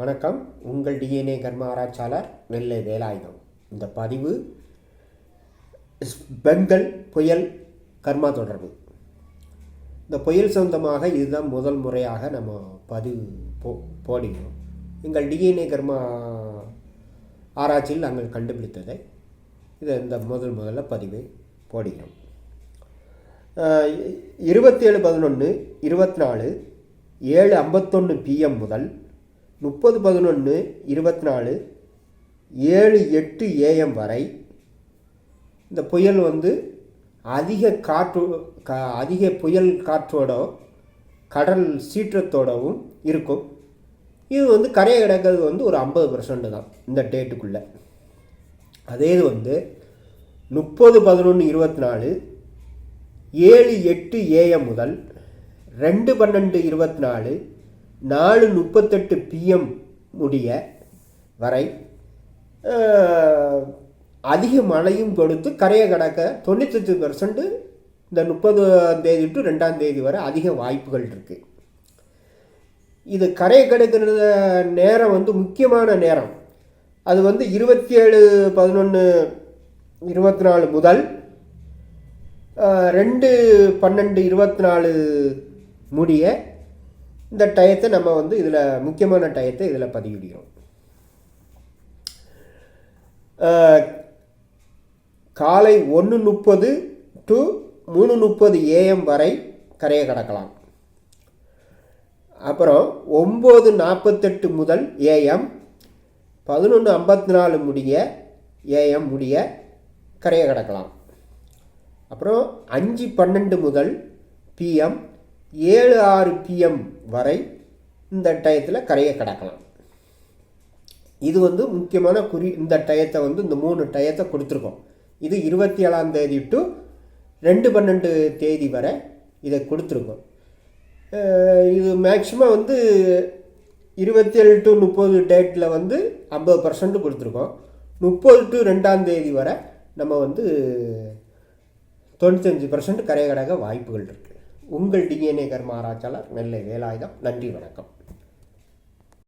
வணக்கம். உங்கள் டிஎன்ஏ கர்ம ஆராய்ச்சியாளர் நெல்லை வேலாயுதம். இந்த பதிவு பெங்கல் புயல் கர்மா தொடர்பு. இந்த புயல் சொந்தமாக இதுதான் முதல் முறையாக நம்ம பதிவு போடுகிறோம். எங்கள் டிஎன்ஏ கர்மா ஆராய்ச்சியில் நாங்கள் கண்டுபிடித்ததை இந்த முதல்ல பதிவை போடுகிறோம். 27/11/24 7:51 PM முதல் 30/11/24 7:08 AM வரை இந்த புயல் அதிக புயல் காற்றோட கடல் சீற்றத்தோடவும் இருக்கும். இது கரையை கிடக்கிறது ஒரு 50% தான் இந்த டேட்டுக்குள்ளே. அதே 30/11/24 7:08 AM முதல் 2/12/24 4:38 PM முடிய வரை அதிக மழையும் கொடுத்து கரையை கடக்க 98% இந்த 30ஆம் தேதி டு 2ஆம் தேதி வரை அதிக வாய்ப்புகள் இருக்குது. இது கரையை கடக்கிற நேரம் முக்கியமான நேரம். அது 27/11/24 முதல் 2/12/24 முடிய இந்த டயத்தை நம்ம இதில் முக்கியமான டயத்தை இதில் பதிவிடுகிறோம். காலை 1:30 டு 3:30 AM வரை கரையை கடக்கலாம். அப்புறம் 9:48 முதல் AM 11:54 AM முடிய கரையை கடக்கலாம். அப்புறம் 5:12 முதல் PM 7:06 PM வரை இந்த டயத்தில் கரையை கடக்கலாம். இது முக்கியமான இந்த டயத்தை இந்த 3 டயத்தை கொடுத்துருக்கோம். இது 27ஆம் தேதி டு 2/12 தேதி வரை இதை கொடுத்துருக்கோம். இது மேக்சிமம் 27 டு 30 டேட்டில் 50% கொடுத்துருக்கோம். 30 டு 2ஆம் தேதி வரை நம்ம 95% கரையை கடக்க வாய்ப்புகள் இருக்குது. உங்கள் டிஎன்ஏ கர்ம ஆராய்ச்சியாளர் நெல்லை வேலாயுதம். நன்றி, வணக்கம்.